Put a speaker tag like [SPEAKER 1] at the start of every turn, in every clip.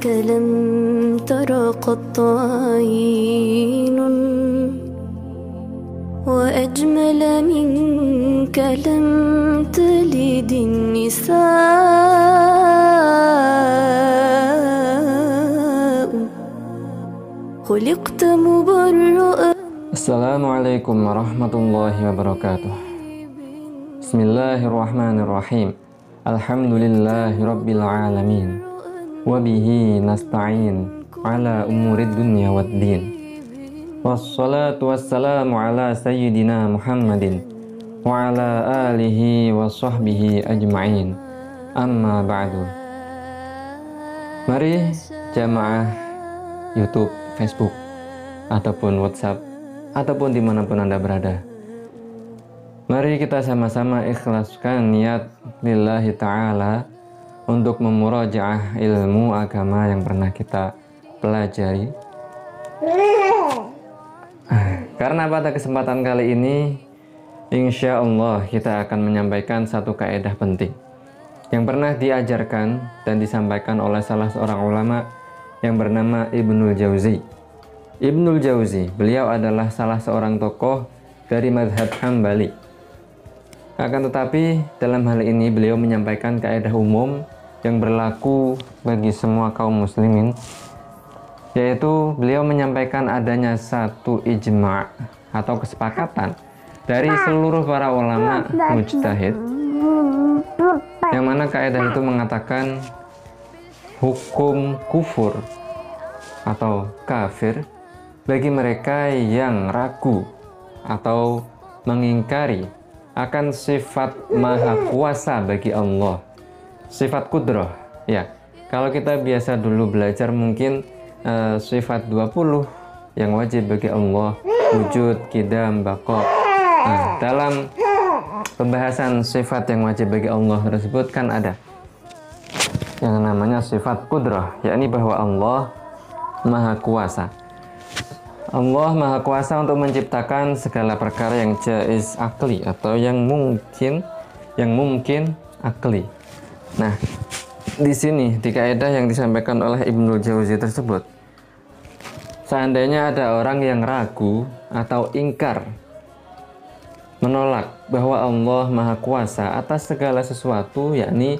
[SPEAKER 1] عيناك لم تر قط عين وأجمل منك لم تلد النساء خلقت مبرأ.
[SPEAKER 2] Assalamualaikum warahmatullahi wabarakatuh. Bismillahirrahmanirrahim. Alhamdulillahi rabbil alamin. Wabihi nasta'in ala umurid dunya waddin. Wassalatu wassalamu ala sayyidina Muhammadin wa ala alihi wa sahbihi ajma'in. Amma ba'du. Mari jamaah YouTube, Facebook, ataupun WhatsApp, ataupun dimanapun Anda berada, mari kita sama-sama ikhlaskan niat lillahi ta'ala untuk memurajaah ilmu agama yang pernah kita pelajari. Karena pada kesempatan kali ini, insya Allah kita akan menyampaikan satu kaidah penting yang pernah diajarkan dan disampaikan oleh salah seorang ulama yang bernama Ibnul Jauzi. Ibnul Jauzi, beliau adalah salah seorang tokoh dari mazhab Hambali. Akan tetapi dalam hal ini beliau menyampaikan kaidah umum yang berlaku bagi semua kaum muslimin, yaitu beliau menyampaikan adanya satu ijma' atau kesepakatan dari seluruh para ulama mujtahid, yang mana kaidah itu mengatakan hukum kufur atau kafir bagi mereka yang ragu atau mengingkari akan sifat maha kuasa bagi Allah, sifat kudrah. Ya, kalau kita biasa dulu belajar mungkin sifat 20 yang wajib bagi Allah, wujud, qidam, baqa. Nah, dalam pembahasan sifat yang wajib bagi Allah tersebut kan ada yang namanya sifat kudrah, yakni bahwa Allah maha kuasa. Allah maha kuasa untuk menciptakan segala perkara yang jaiz akli atau yang mungkin akli. Nah, di sini di kaidah yang disampaikan oleh Ibnul Jauzi tersebut, seandainya ada orang yang ragu atau ingkar, menolak bahwa Allah maha kuasa atas segala sesuatu, yakni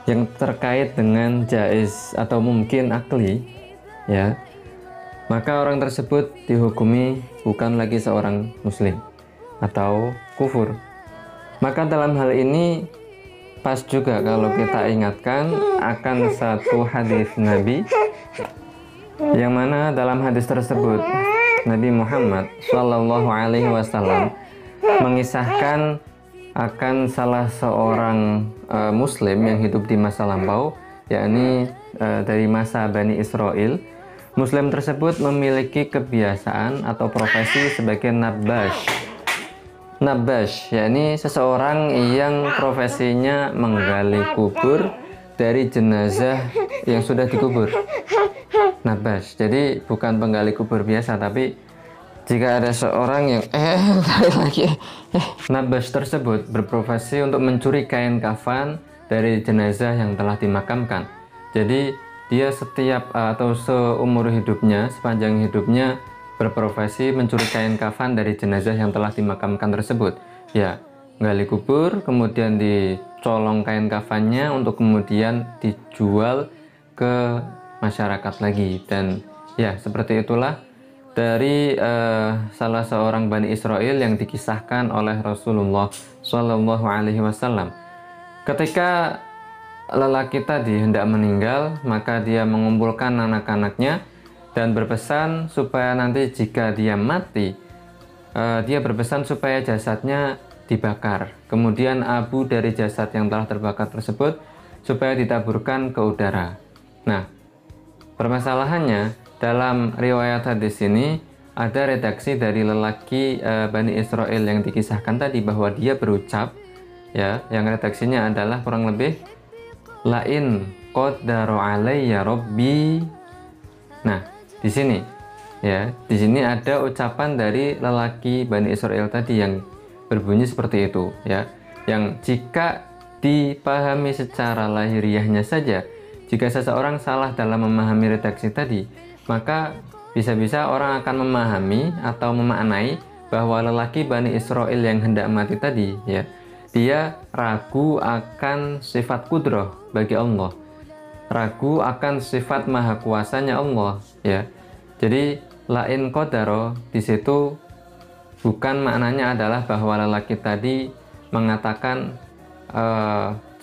[SPEAKER 2] yang terkait dengan jaiz atau mungkin akli, ya, maka orang tersebut dihukumi bukan lagi seorang muslim atau kufur. Maka dalam hal ini pas juga kalau kita ingatkan akan satu hadis Nabi, yang mana dalam hadis tersebut Nabi Muhammad SAW mengisahkan akan salah seorang muslim yang hidup di masa lampau, yakni dari masa Bani Israel. Muslim tersebut memiliki kebiasaan atau profesi sebagai nabash. Nabash, yakni seseorang yang profesinya menggali kubur dari jenazah yang sudah dikubur. Nabash, jadi bukan penggali kubur biasa, tapi jika ada seorang yang Nabash tersebut berprofesi untuk mencuri kain kafan dari jenazah yang telah dimakamkan. Jadi dia setiap atau seumur hidupnya, sepanjang hidupnya berprofesi mencuri kain kafan dari jenazah yang telah dimakamkan tersebut. Ya, gali kubur, kemudian dicolong kain kafannya untuk kemudian dijual ke masyarakat lagi. Dan ya, seperti itulah dari salah seorang Bani Israel yang dikisahkan oleh Rasulullah SAW. Ketika lelaki tadi hendak meninggal, maka dia mengumpulkan anak-anaknya dan berpesan supaya nanti jika dia mati, dia berpesan supaya jasadnya dibakar. Kemudian abu dari jasad yang telah terbakar tersebut supaya ditaburkan ke udara. Nah, permasalahannya dalam riwayat hadis ini ada redaksi dari lelaki Bani Israel yang dikisahkan tadi, bahwa dia berucap, ya, yang redaksinya adalah kurang lebih lain qaddaru alayya rabbi. Nah, di sini ya, di sini ada ucapan dari lelaki Bani Israel tadi yang berbunyi seperti itu, ya, yang jika dipahami secara lahiriahnya saja, jika seseorang salah dalam memahami redaksi tadi, maka bisa-bisa orang akan memahami atau memaknai bahwa lelaki Bani Israel yang hendak mati tadi, ya, dia ragu akan sifat kudroh bagi Allah, ragu akan sifat maha kuasanya Allah, ya. Jadi lain qadaro di situ bukan maknanya adalah bahwa lelaki tadi mengatakan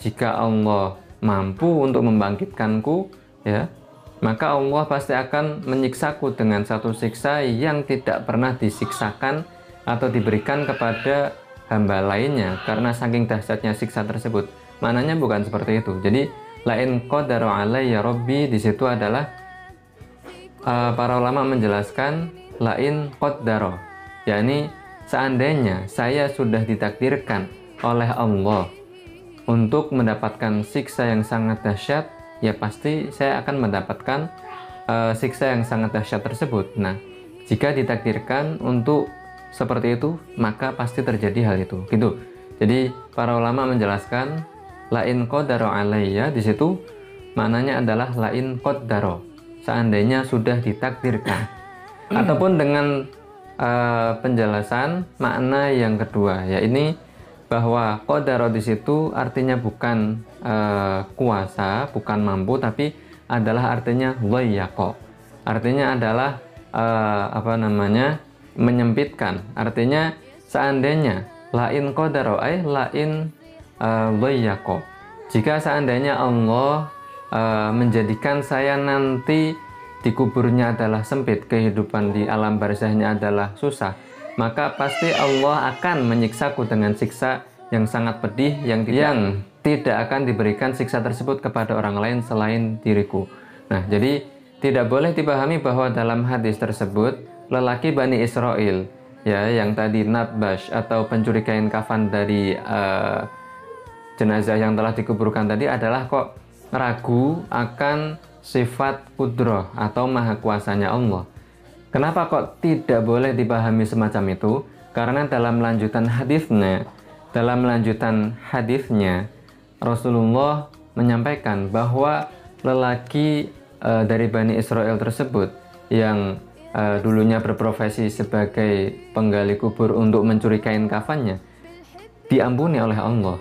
[SPEAKER 2] jika Allah mampu untuk membangkitkanku, ya, maka Allah pasti akan menyiksaku dengan satu siksa yang tidak pernah disiksakan atau diberikan kepada hamba lainnya karena saking dahsyatnya siksa tersebut. Maknanya bukan seperti itu. Jadi lain qadara alayya rabbi di situ adalah para ulama menjelaskan lain qadara, yakni seandainya saya sudah ditakdirkan oleh Allah untuk mendapatkan siksa yang sangat dahsyat, ya pasti saya akan mendapatkan siksa yang sangat dahsyat tersebut. Nah, jika ditakdirkan untuk seperti itu, maka pasti terjadi hal itu. Gitu. Jadi para ulama menjelaskan lain qadara alayya di situ maknanya adalah lain qaddaro, seandainya sudah ditakdirkan. Ataupun dengan penjelasan makna yang kedua, ya ini bahwa qadaro di situ artinya bukan kuasa, bukan mampu, tapi adalah artinya dhayyaqo. Artinya adalah menyempitkan. Artinya seandainya lain qadaro ay lain dhayyaqo. Jika seandainya Allah menjadikan saya nanti di kuburnya adalah sempit, kehidupan di alam barzahnya adalah susah, maka pasti Allah akan menyiksaku dengan siksa yang sangat pedih yang tidak akan diberikan siksa tersebut kepada orang lain selain diriku. Nah, jadi tidak boleh dipahami bahwa dalam hadis tersebut lelaki Bani Israel, ya, yang tadi Nabbash atau pencuri kain kafan dari jenazah yang telah dikuburkan tadi adalah kok ragu akan sifat kudroh atau maha kuasanya Allah. Kenapa kok tidak boleh dipahami semacam itu? Karena dalam lanjutan hadisnya Rasulullah menyampaikan bahwa lelaki dari Bani Israel tersebut yang dulunya berprofesi sebagai penggali kubur untuk mencuri kain kafannya diampuni oleh Allah.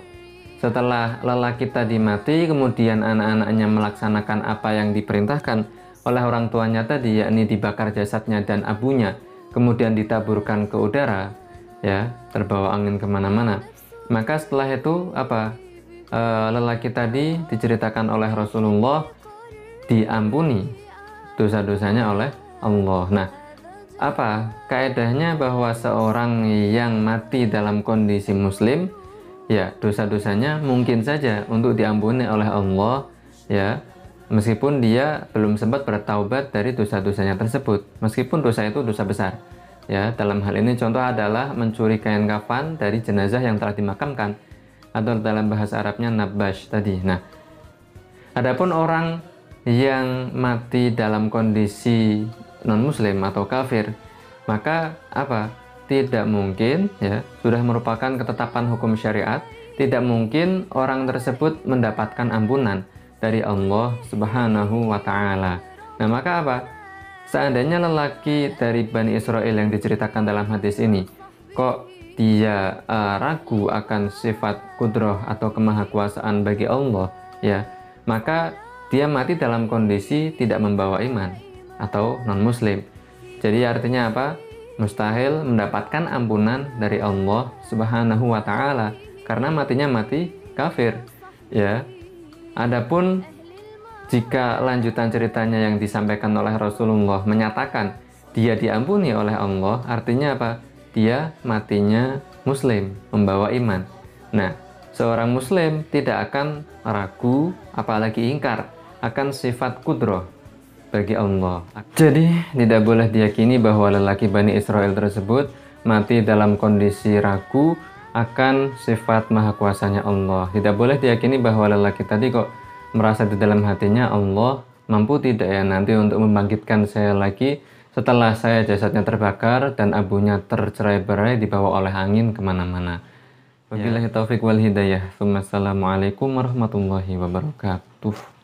[SPEAKER 2] Setelah lelaki tadi mati, kemudian anak-anaknya melaksanakan apa yang diperintahkan oleh orang tuanya tadi, yakni dibakar jasadnya dan abunya, kemudian ditaburkan ke udara, ya, terbawa angin kemana-mana. Maka setelah itu lelaki tadi diceritakan oleh Rasulullah diampuni dosa-dosanya oleh Allah. Nah, kaedahnya bahwa seorang yang mati dalam kondisi muslim, ya, dosa-dosanya mungkin saja untuk diampuni oleh Allah, ya, meskipun dia belum sempat bertaubat dari dosa-dosanya tersebut, meskipun dosa itu dosa besar, ya. Dalam hal ini contoh adalah mencuri kain kafan dari jenazah yang telah dimakamkan, atau dalam bahasa Arabnya Nabbash tadi. Nah, adapun orang yang mati dalam kondisi non-muslim atau kafir, maka tidak mungkin, ya, sudah merupakan ketetapan hukum syariat, tidak mungkin orang tersebut mendapatkan ampunan dari Allah Subhanahu wa Ta'ala. Nah, maka seandainya lelaki dari Bani Israel yang diceritakan dalam hadis ini kok dia ragu akan sifat kudroh atau kemahakuasaan bagi Allah, ya, maka dia mati dalam kondisi tidak membawa iman atau non-muslim. Jadi artinya mustahil mendapatkan ampunan dari Allah Subhanahu wa Ta'ala karena matinya mati kafir, ya. Adapun jika lanjutan ceritanya yang disampaikan oleh Rasulullah menyatakan dia diampuni oleh Allah, artinya dia matinya muslim, membawa iman. Nah, seorang muslim tidak akan ragu apalagi ingkar akan sifat kudroh bagi Allah. Jadi tidak boleh diyakini bahwa lelaki Bani Israel tersebut mati dalam kondisi ragu akan sifat maha kuasanya Allah. Tidak boleh diyakini bahwa lelaki tadi kok merasa di dalam hatinya Allah mampu tidak ya nanti untuk membangkitkan saya lagi setelah saya jasadnya terbakar dan abunya tercerai-berai dibawa oleh angin kemana-mana. Wabillahi taufiq wal hidayah. Wassalamualaikum warahmatullahi wabarakatuh.